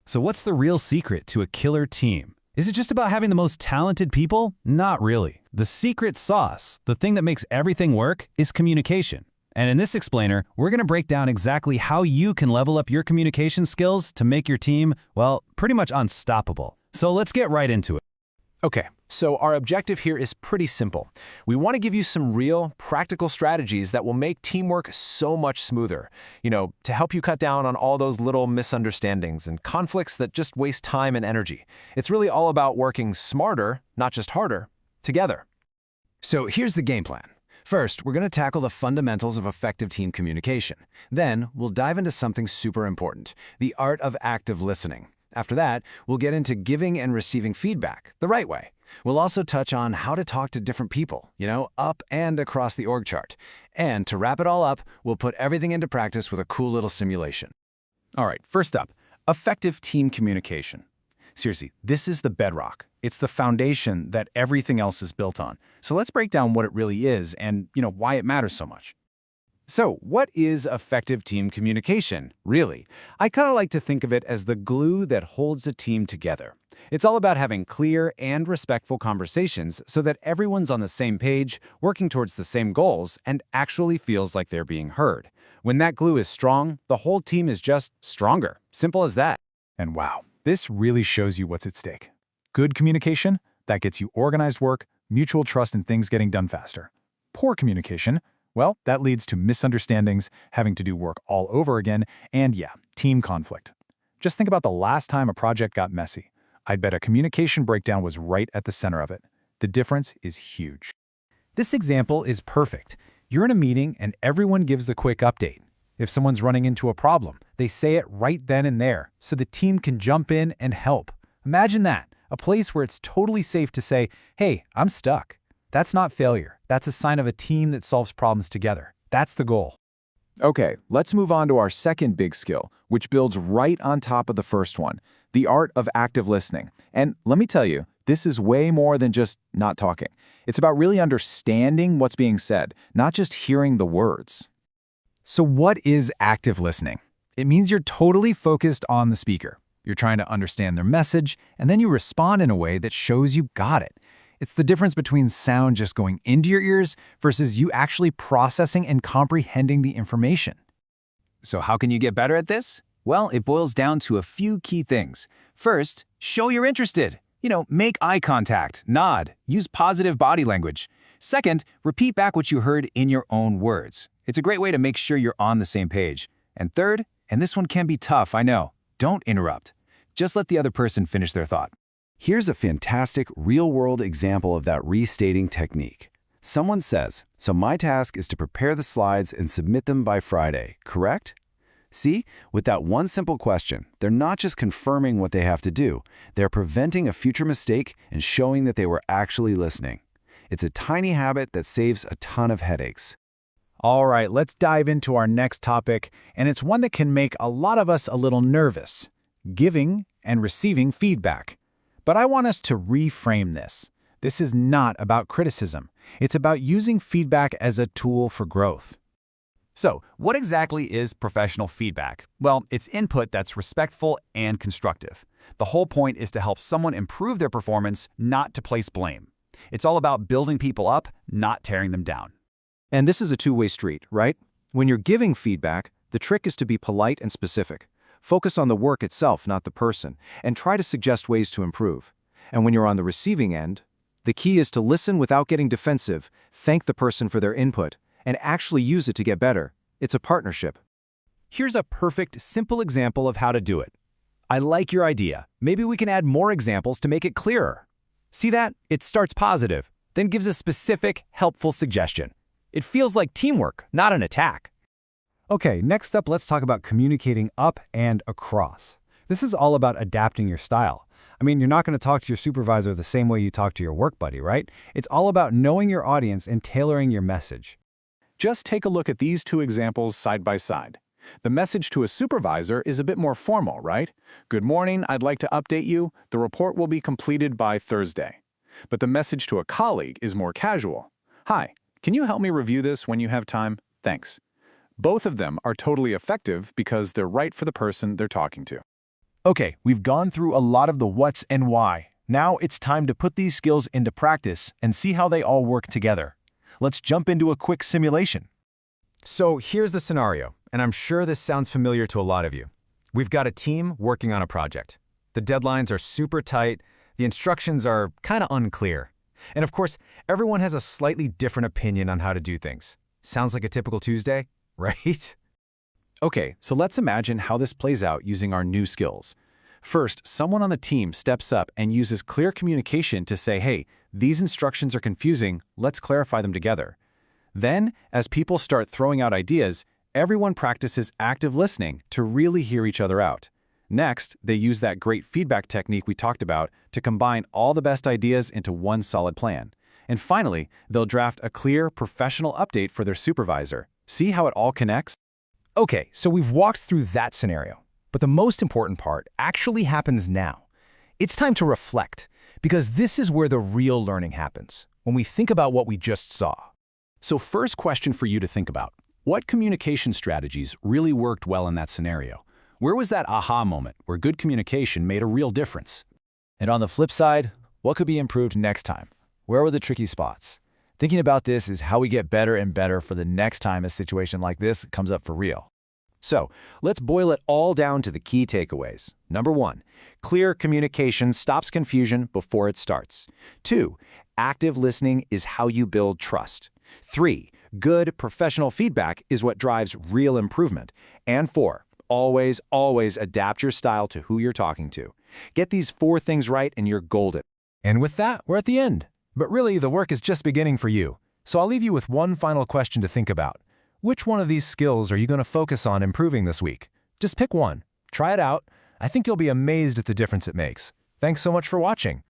So what's the real secret to a killer team? Is it just about having the most talented people? Not really. The secret sauce, the thing that makes everything work, is communication. And in this explainer, we're going to break down exactly how you can level up your communication skills to make your team, well, pretty much unstoppable. So let's get right into it. Okay, so our objective here is pretty simple. We want to give you some real, practical strategies that will make teamwork so much smoother. To help you cut down on all those little misunderstandings and conflicts that just waste time and energy. It's really all about working smarter, not just harder, together. So here's the game plan. First, we're going to tackle the fundamentals of effective team communication. Then, we'll dive into something super important, the art of active listening. After that, we'll get into giving and receiving feedback the right way. We'll also touch on how to talk to different people, up and across the org chart. And to wrap it all up, we'll put everything into practice with a cool little simulation. All right, first up, effective team communication. Seriously, this is the bedrock. It's the foundation that everything else is built on. So let's break down what it really is and, why it matters so much. So, what is effective team communication, really? I kind of like to think of it as the glue that holds a team together. It's all about having clear and respectful conversations so that everyone's on the same page, working towards the same goals, and actually feels like they're being heard. When that glue is strong, the whole team is just stronger. Simple as that. And wow, this really shows you what's at stake. Good communication, that gets you organized work, mutual trust, and things getting done faster. Poor communication, well, that leads to misunderstandings, having to do work all over again, and team conflict. Just think about the last time a project got messy. I'd bet a communication breakdown was right at the center of it. The difference is huge. This example is perfect. You're in a meeting and everyone gives a quick update. If someone's running into a problem, they say it right then and there, so the team can jump in and help. Imagine that, a place where it's totally safe to say, hey, I'm stuck. That's not failure. That's a sign of a team that solves problems together. That's the goal. Okay, let's move on to our second big skill, which builds right on top of the first one, the art of active listening. And let me tell you, this is way more than just not talking. It's about really understanding what's being said, not just hearing the words. So what is active listening? It means you're totally focused on the speaker. You're trying to understand their message, and then you respond in a way that shows you got it. It's the difference between sound just going into your ears versus you actually processing and comprehending the information. So how can you get better at this? Well, it boils down to a few key things. First, show you're interested. Make eye contact, nod, use positive body language. Second, repeat back what you heard in your own words. It's a great way to make sure you're on the same page. And third, and this one can be tough, I know, don't interrupt. Just let the other person finish their thought. Here's a fantastic real-world example of that restating technique. Someone says, so my task is to prepare the slides and submit them by Friday, correct? See, with that one simple question, they're not just confirming what they have to do, they're preventing a future mistake and showing that they were actually listening. It's a tiny habit that saves a ton of headaches. All right, let's dive into our next topic, and it's one that can make a lot of us a little nervous: giving and receiving feedback. But I want us to reframe this. This is not about criticism. It's about using feedback as a tool for growth. So, what exactly is professional feedback? Well, it's input that's respectful and constructive. The whole point is to help someone improve their performance, not to place blame. It's all about building people up, not tearing them down. And this is a two-way street, right? When you're giving feedback, the trick is to be polite and specific. Focus on the work itself, not the person, and try to suggest ways to improve. And when you're on the receiving end, the key is to listen without getting defensive, thank the person for their input, and actually use it to get better. It's a partnership. Here's a perfect, simple example of how to do it. I like your idea. Maybe we can add more examples to make it clearer. See that? It starts positive, then gives a specific, helpful suggestion. It feels like teamwork, not an attack. Okay, next up, let's talk about communicating up and across. This is all about adapting your style. I mean, you're not going to talk to your supervisor the same way you talk to your work buddy, right? It's all about knowing your audience and tailoring your message. Just take a look at these two examples side by side. The message to a supervisor is a bit more formal, right? Good morning, I'd like to update you. The report will be completed by Thursday. But the message to a colleague is more casual. Hi, can you help me review this when you have time? Thanks. Both of them are totally effective because they're right for the person they're talking to. Okay, we've gone through a lot of the what's and why. Now it's time to put these skills into practice and see how they all work together. Let's jump into a quick simulation. So here's the scenario, and I'm sure this sounds familiar to a lot of you. We've got a team working on a project. The deadlines are super tight, the instructions are kind of unclear. And of course, everyone has a slightly different opinion on how to do things. Sounds like a typical Tuesday, right? Okay, so let's imagine how this plays out using our new skills. First, someone on the team steps up and uses clear communication to say, hey, these instructions are confusing, let's clarify them together. Then, as people start throwing out ideas, everyone practices active listening to really hear each other out. Next, they use that great feedback technique we talked about to combine all the best ideas into one solid plan. And finally, they'll draft a clear, professional update for their supervisor. See how it all connects? Okay, so we've walked through that scenario, but the most important part actually happens now. It's time to reflect, because this is where the real learning happens, when we think about what we just saw. So first question for you to think about. What communication strategies really worked well in that scenario? Where was that aha moment where good communication made a real difference? And on the flip side, what could be improved next time? Where were the tricky spots? Thinking about this is how we get better and better for the next time a situation like this comes up for real. So, let's boil it all down to the key takeaways. Number 1, clear communication stops confusion before it starts. 2, active listening is how you build trust. 3, good professional feedback is what drives real improvement. And 4, always, always adapt your style to who you're talking to. Get these 4 things right and you're golden. And with that, we're at the end. But really, the work is just beginning for you. So I'll leave you with one final question to think about. Which one of these skills are you going to focus on improving this week? Just pick one. Try it out. I think you'll be amazed at the difference it makes. Thanks so much for watching.